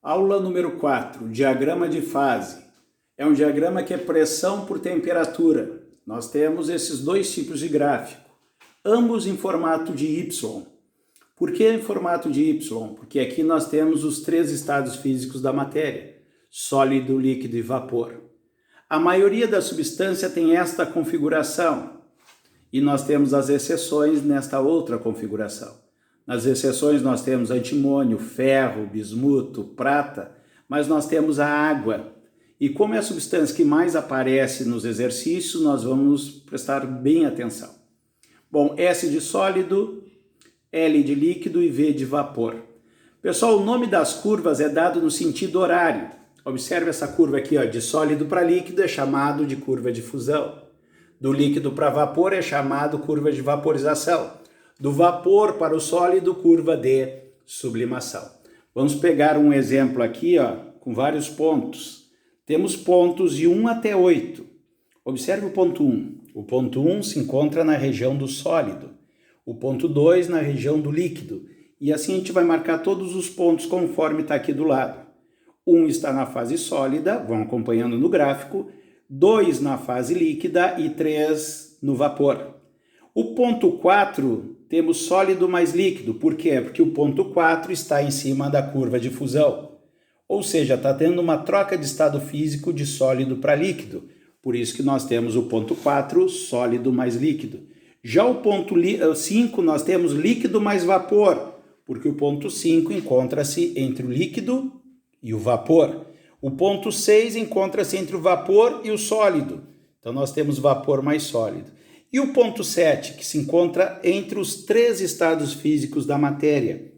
Aula número 4, diagrama de fase. É um diagrama que é pressão por temperatura. Nós temos esses dois tipos de gráfico, ambos em formato de Y. Por que em formato de Y? Porque aqui nós temos os três estados físicos da matéria, sólido, líquido e vapor. A maioria da substância tem esta configuração e nós temos as exceções nesta outra configuração. Nas exceções nós temos antimônio, ferro, bismuto, prata, mas nós temos a água. E como é a substância que mais aparece nos exercícios, nós vamos prestar bem atenção. Bom, S de sólido, L de líquido e V de vapor. Pessoal, o nome das curvas é dado no sentido horário. Observe essa curva aqui, ó, de sólido para líquido é chamado de curva de fusão. Do líquido para vapor é chamado curva de vaporização. Do vapor para o sólido, curva de sublimação. Vamos pegar um exemplo aqui, ó, com vários pontos. Temos pontos de 1 até 8. Observe o ponto 1. O ponto 1 se encontra na região do sólido. O ponto 2 na região do líquido. E assim a gente vai marcar todos os pontos conforme está aqui do lado. 1 está na fase sólida, vão acompanhando no gráfico. 2 na fase líquida e 3 no vapor. O ponto 4 temos sólido mais líquido. Por quê? Porque o ponto 4 está em cima da curva de fusão. Ou seja, está tendo uma troca de estado físico de sólido para líquido. Por isso que nós temos o ponto 4, sólido mais líquido. Já o ponto 5 nós temos líquido mais vapor, porque o ponto 5 encontra-se entre o líquido e o vapor. O ponto 6 encontra-se entre o vapor e o sólido. Então nós temos vapor mais sólido. E o ponto 7, que se encontra entre os três estados físicos da matéria.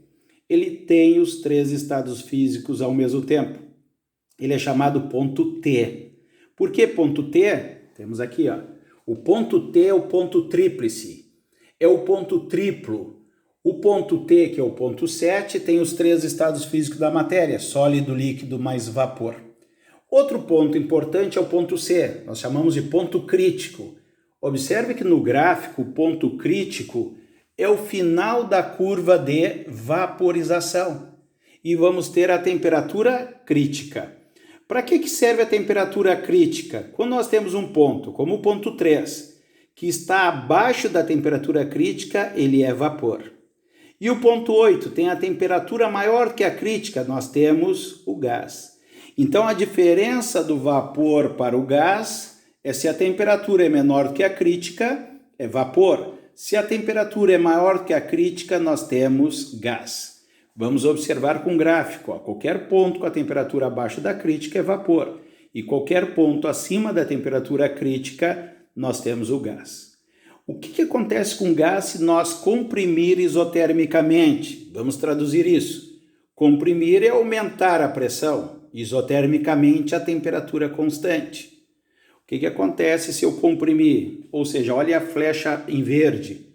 Ele tem os três estados físicos ao mesmo tempo. Ele é chamado ponto T. Por que ponto T? Temos aqui, ó. O ponto T é o ponto tríplice. É o ponto triplo. O ponto T, que é o ponto 7, tem os três estados físicos da matéria, sólido, líquido mais vapor. Outro ponto importante é o ponto C. Nós chamamos de ponto crítico. Observe que no gráfico, o ponto crítico é o final da curva de vaporização. E vamos ter a temperatura crítica. Para que serve a temperatura crítica? Quando nós temos um ponto, como o ponto 3, que está abaixo da temperatura crítica, ele é vapor. E o ponto 8 tem a temperatura maior que a crítica, nós temos o gás. Então a diferença do vapor para o gás é se a temperatura é menor que a crítica, é vapor. Se a temperatura é maior que a crítica, nós temos gás. Vamos observar com o gráfico. Ó. Qualquer ponto com a temperatura abaixo da crítica é vapor. E qualquer ponto acima da temperatura crítica, nós temos o gás. O que acontece com o gás se nós comprimir isotermicamente? Vamos traduzir isso. Comprimir é aumentar a pressão, isotermicamente a temperatura constante. O que acontece se eu comprimir? Ou seja, olha a flecha em verde.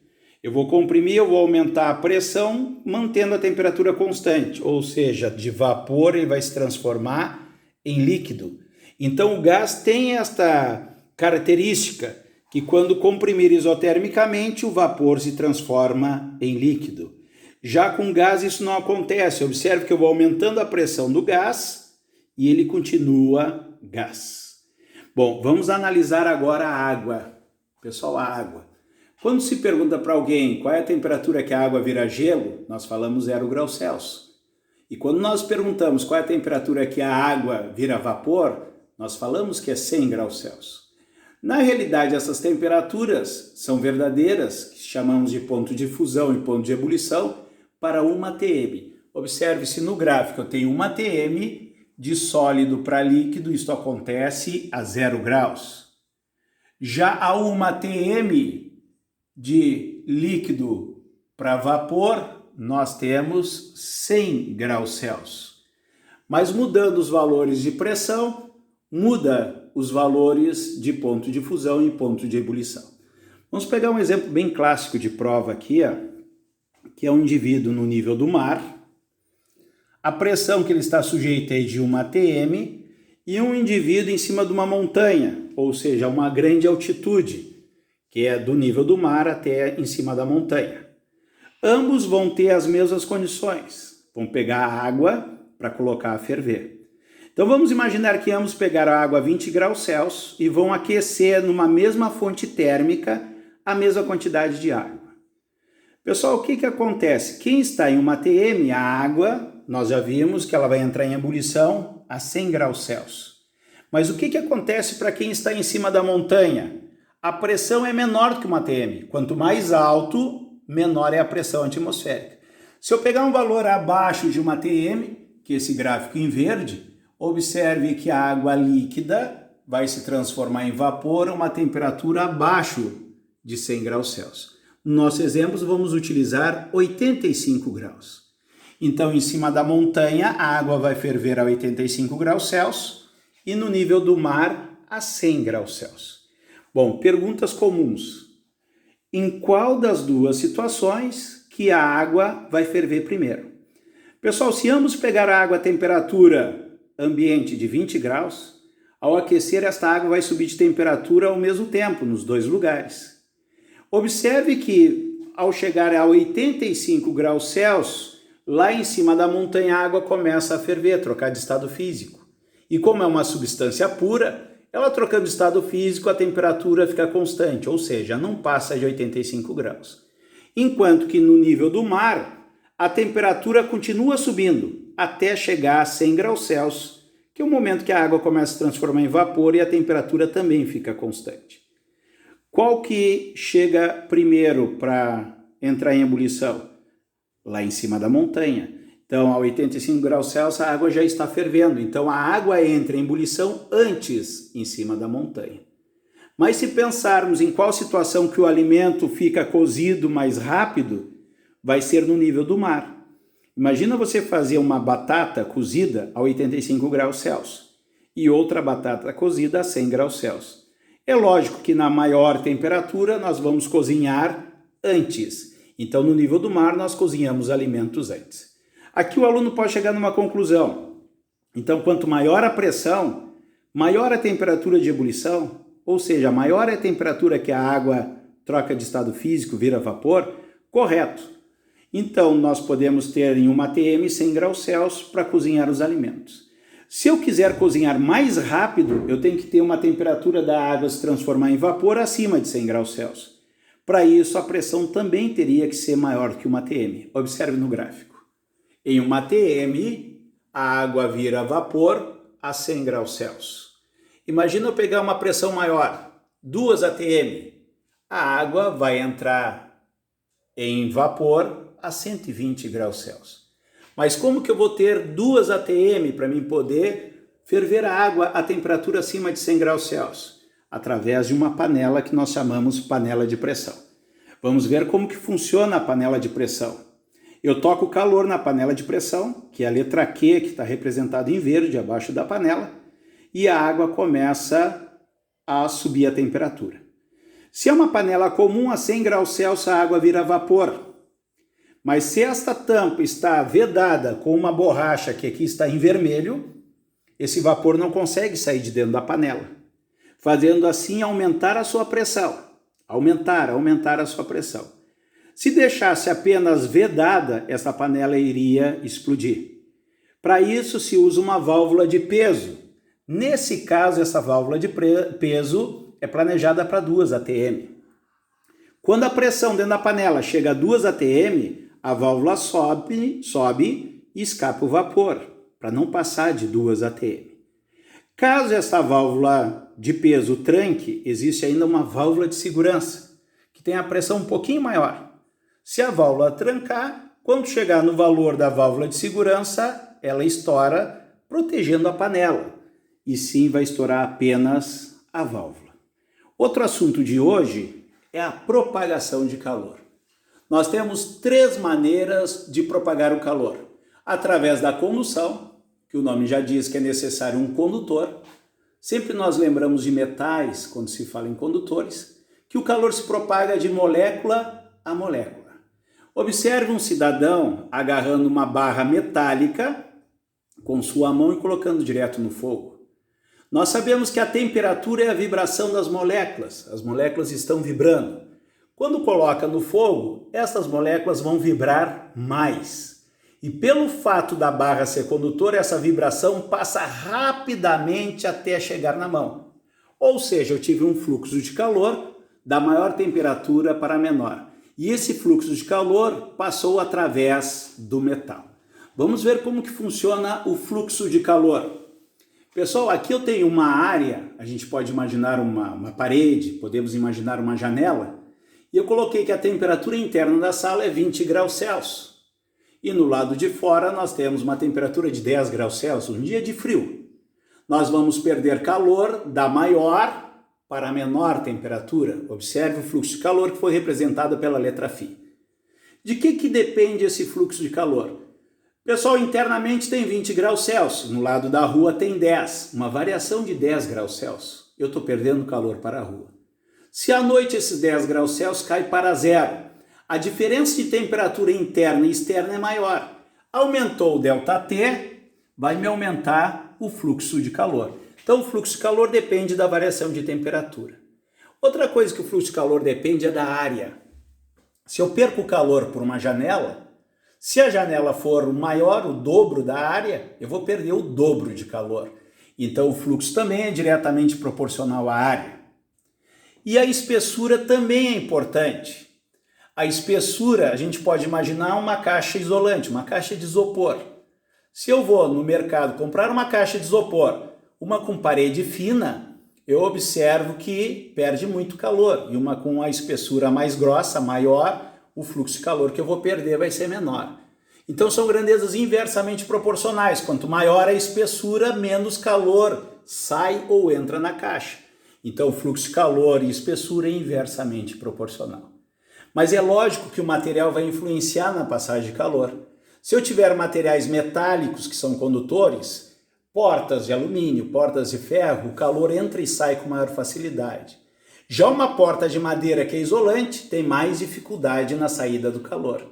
Eu vou comprimir, eu vou aumentar a pressão, mantendo a temperatura constante. Ou seja, de vapor ele vai se transformar em líquido. Então o gás tem esta característica, que quando comprimir isotermicamente, o vapor se transforma em líquido. Já com gás isso não acontece. Observe que eu vou aumentando a pressão do gás e ele continua gás. Bom, vamos analisar agora a água. Pessoal, a água. Quando se pergunta para alguém qual é a temperatura que a água vira gelo, nós falamos 0 graus Celsius. E quando nós perguntamos qual é a temperatura que a água vira vapor, nós falamos que é 100 graus Celsius. Na realidade, essas temperaturas são verdadeiras, que chamamos de ponto de fusão e ponto de ebulição, para 1 atm. Observe-se no gráfico, eu tenho 1 atm de sólido para líquido, isto acontece a 0 graus. Já a 1 atm de líquido para vapor, nós temos 100 graus Celsius. Mas mudando os valores de pressão, muda os valores de ponto de fusão e ponto de ebulição. Vamos pegar um exemplo bem clássico de prova aqui, ó, que é um indivíduo no nível do mar. A pressão que ele está sujeito é de 1 atm e um indivíduo em cima de uma montanha, ou seja, uma grande altitude, que é do nível do mar até em cima da montanha. Ambos vão ter as mesmas condições. Vão pegar a água para colocar a ferver. Então vamos imaginar que ambos pegaram a água a 20 graus Celsius e vão aquecer numa mesma fonte térmica a mesma quantidade de água. Pessoal, o que acontece? Quem está em uma ATM, a água, nós já vimos que ela vai entrar em ebulição a 100 graus Celsius. Mas o que acontece para quem está em cima da montanha? A pressão é menor que uma ATM. Quanto mais alto, menor é a pressão atmosférica. Se eu pegar um valor abaixo de uma ATM, que é esse gráfico em verde, observe que a água líquida vai se transformar em vapor a uma temperatura abaixo de 100 graus Celsius. No nosso exemplo, vamos utilizar 85 graus. Então, em cima da montanha, a água vai ferver a 85 graus Celsius e no nível do mar a 100 graus Celsius. Bom, perguntas comuns. Em qual das duas situações que a água vai ferver primeiro? Pessoal, se ambos pegar a água a temperatura ambiente de 20 graus, ao aquecer esta água vai subir de temperatura ao mesmo tempo, nos dois lugares. Observe que ao chegar a 85 graus Celsius, lá em cima da montanha a água começa a ferver, trocar de estado físico. E como é uma substância pura, ela trocando de estado físico, a temperatura fica constante, ou seja, não passa de 85 graus. Enquanto que no nível do mar, a temperatura continua subindo até chegar a 100 graus Celsius, que é o momento que a água começa a se transformar em vapor e a temperatura também fica constante. Qual que chega primeiro para entrar em ebulição? Lá em cima da montanha. Então, a 85 graus Celsius, a água já está fervendo. Então, a água entra em ebulição antes em cima da montanha. Mas se pensarmos em qual situação que o alimento fica cozido mais rápido, vai ser no nível do mar. Imagina você fazer uma batata cozida a 85 graus Celsius e outra batata cozida a 100 graus Celsius. É lógico que na maior temperatura nós vamos cozinhar antes. Então, no nível do mar, nós cozinhamos alimentos antes. Aqui o aluno pode chegar numa conclusão. Então, quanto maior a pressão, maior a temperatura de ebulição, ou seja, maior é a temperatura que a água troca de estado físico, vira vapor, correto. Então, nós podemos ter em uma ATM 100 graus Celsius para cozinhar os alimentos. Se eu quiser cozinhar mais rápido, eu tenho que ter uma temperatura da água se transformar em vapor acima de 100 graus Celsius. Para isso, a pressão também teria que ser maior que uma ATM. Observe no gráfico. Em uma ATM, a água vira vapor a 100 graus Celsius. Imagina eu pegar uma pressão maior, 2 ATM. A água vai entrar em vapor a 120 graus Celsius. Mas como que eu vou ter 2 ATM para mim poder ferver a água a temperatura acima de 100 graus Celsius? Através de uma panela que nós chamamos panela de pressão. Vamos ver como que funciona a panela de pressão. Eu toco calor na panela de pressão, que é a letra Q, que está representada em verde abaixo da panela, e a água começa a subir a temperatura. Se é uma panela comum, a 100 graus Celsius a água vira vapor. Mas se esta tampa está vedada com uma borracha que aqui está em vermelho, esse vapor não consegue sair de dentro da panela, fazendo assim aumentar a sua pressão. Aumentar a sua pressão. Se deixasse apenas vedada, essa panela iria explodir. Para isso se usa uma válvula de peso. Nesse caso, essa válvula de peso é planejada para 2 ATM. Quando a pressão dentro da panela chega a 2 ATM, a válvula sobe e escapa o vapor, para não passar de 2 ATM. Caso essa válvula de peso tranque, existe ainda uma válvula de segurança, que tem a pressão um pouquinho maior. Se a válvula trancar, quando chegar no valor da válvula de segurança, ela estoura, protegendo a panela. E sim, vai estourar apenas a válvula. Outro assunto de hoje é a propagação de calor. Nós temos 3 maneiras de propagar o calor. Através da condução, que o nome já diz que é necessário um condutor. Sempre nós lembramos de metais, quando se fala em condutores, que o calor se propaga de molécula a molécula. Observe um cidadão agarrando uma barra metálica com sua mão e colocando direto no fogo. Nós sabemos que a temperatura é a vibração das moléculas. As moléculas estão vibrando. Quando coloca no fogo, essas moléculas vão vibrar mais. E pelo fato da barra ser condutora, essa vibração passa rapidamente até chegar na mão. Ou seja, eu tive um fluxo de calor da maior temperatura para a menor. E esse fluxo de calor passou através do metal. Vamos ver como que funciona o fluxo de calor. Pessoal, aqui eu tenho uma área, a gente pode imaginar uma parede, podemos imaginar uma janela, e eu coloquei que a temperatura interna da sala é 20 graus Celsius. E no lado de fora nós temos uma temperatura de 10 graus Celsius, um dia de frio. Nós vamos perder calor da maior para a menor temperatura. Observe o fluxo de calor que foi representado pela letra φ. De que depende esse fluxo de calor? Pessoal, internamente tem 20 graus Celsius, no lado da rua tem 10, uma variação de 10 graus Celsius. Eu estou perdendo calor para a rua. Se à noite esses 10 graus Celsius cai para zero, a diferença de temperatura interna e externa é maior. Aumentou o ΔT, vai me aumentar o fluxo de calor. Então o fluxo de calor depende da variação de temperatura. Outra coisa que o fluxo de calor depende é da área. Se eu perco calor por uma janela, se a janela for maior, o dobro da área, eu vou perder o dobro de calor. Então o fluxo também é diretamente proporcional à área. E a espessura também é importante. A espessura, a gente pode imaginar uma caixa isolante, uma caixa de isopor. Se eu vou no mercado comprar uma caixa de isopor, uma com parede fina, eu observo que perde muito calor. E uma com a espessura mais grossa, maior, o fluxo de calor que eu vou perder vai ser menor. Então são grandezas inversamente proporcionais. Quanto maior a espessura, menos calor sai ou entra na caixa. Então o fluxo de calor e espessura é inversamente proporcional. Mas é lógico que o material vai influenciar na passagem de calor. Se eu tiver materiais metálicos que são condutores, portas de alumínio, portas de ferro, o calor entra e sai com maior facilidade. Já uma porta de madeira que é isolante tem mais dificuldade na saída do calor.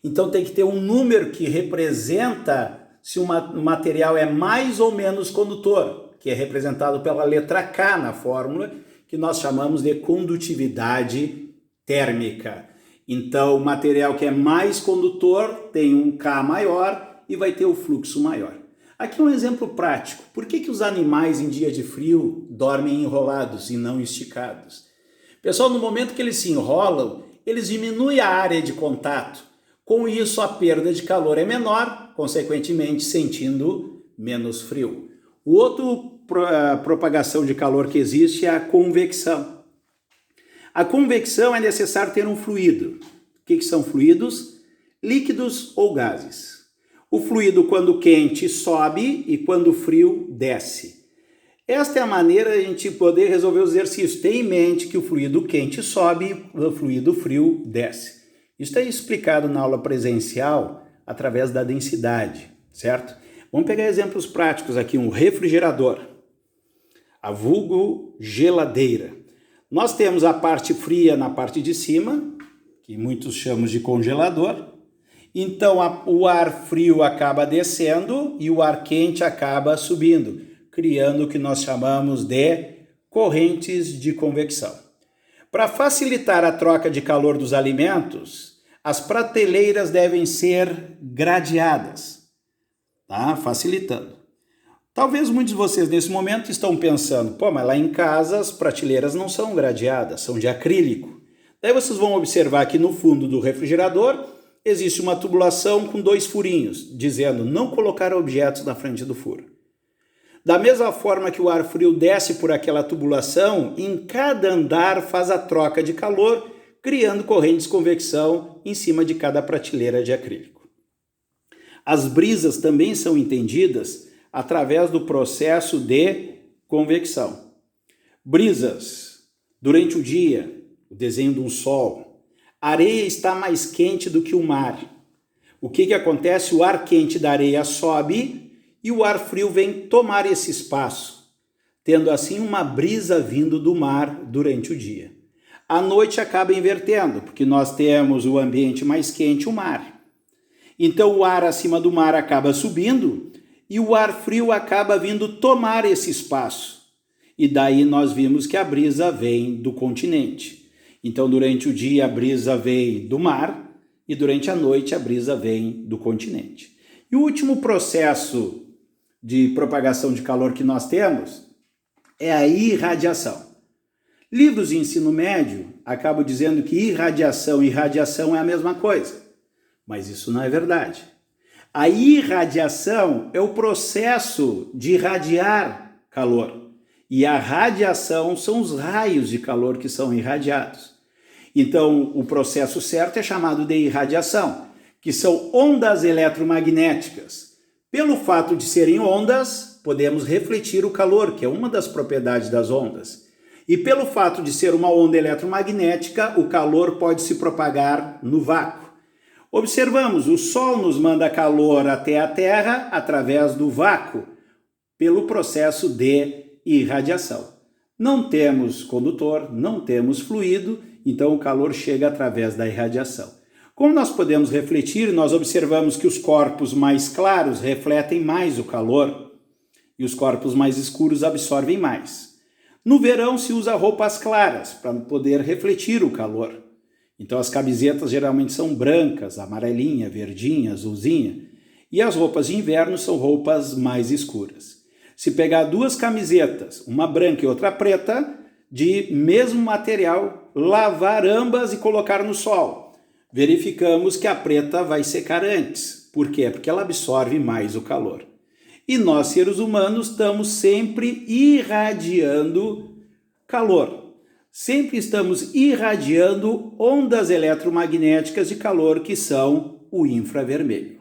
Então tem que ter um número que representa se o material é mais ou menos condutor, que é representado pela letra K na fórmula, que nós chamamos de condutividade térmica. Então, o material que é mais condutor tem um K maior e vai ter o fluxo maior. Aqui um exemplo prático. Por que os animais em dia de frio dormem enrolados e não esticados? Pessoal, no momento que eles se enrolam, eles diminuem a área de contato. Com isso, a perda de calor é menor, consequentemente sentindo menos frio. O outro propagação de calor que existe é a convecção. A convecção é necessário ter um fluido. O que são fluidos? Líquidos ou gases. O fluido, quando quente, sobe e quando frio, desce. Esta é a maneira de a gente poder resolver os exercícios. Tenha em mente que o fluido quente sobe e o fluido frio desce. Isso é explicado na aula presencial através da densidade, certo? Vamos pegar exemplos práticos aqui. Um refrigerador, a vulgo geladeira. Nós temos a parte fria na parte de cima, que muitos chamam de congelador. Então o ar frio acaba descendo e o ar quente acaba subindo, criando o que nós chamamos de correntes de convecção. Para facilitar a troca de calor dos alimentos, as prateleiras devem ser gradeadas, tá? Facilitando. Talvez muitos de vocês nesse momento estão pensando, pô, mas lá em casa as prateleiras não são gradeadas, são de acrílico. Daí vocês vão observar que no fundo do refrigerador existe uma tubulação com 2 furinhos, dizendo não colocar objetos na frente do furo. Da mesma forma que o ar frio desce por aquela tubulação, em cada andar faz a troca de calor, criando correntes de convecção em cima de cada prateleira de acrílico. As brisas também são entendidas através do processo de convecção. Brisas, durante o dia, o desenho de um sol. A areia está mais quente do que o mar. O que acontece? O ar quente da areia sobe e o ar frio vem tomar esse espaço, tendo assim uma brisa vindo do mar durante o dia. À noite acaba invertendo, porque nós temos o ambiente mais quente, o mar. Então o ar acima do mar acaba subindo e o ar frio acaba vindo tomar esse espaço. E daí nós vimos que a brisa vem do continente. Então, durante o dia, a brisa vem do mar e durante a noite a brisa vem do continente. E o último processo de propagação de calor que nós temos é a irradiação. Livros de ensino médio acabam dizendo que irradiação e radiação é a mesma coisa, mas isso não é verdade. A irradiação é o processo de irradiar calor, e a radiação são os raios de calor que são irradiados. Então, o processo certo é chamado de irradiação, que são ondas eletromagnéticas. Pelo fato de serem ondas, podemos refletir o calor, que é uma das propriedades das ondas. E pelo fato de ser uma onda eletromagnética, o calor pode se propagar no vácuo. Observamos, o Sol nos manda calor até a Terra através do vácuo, pelo processo de irradiação. Não temos condutor, não temos fluido, então o calor chega através da irradiação. Como nós podemos refletir, nós observamos que os corpos mais claros refletem mais o calor e os corpos mais escuros absorvem mais. No verão se usa roupas claras para poder refletir o calor. Então as camisetas geralmente são brancas, amarelinha, verdinha, azulzinha, e as roupas de inverno são roupas mais escuras. Se pegar duas camisetas, uma branca e outra preta, de mesmo material, lavar ambas e colocar no sol, verificamos que a preta vai secar antes. Por quê? Porque ela absorve mais o calor. E nós, seres humanos, estamos sempre irradiando calor. Sempre estamos irradiando ondas eletromagnéticas de calor que são o infravermelho.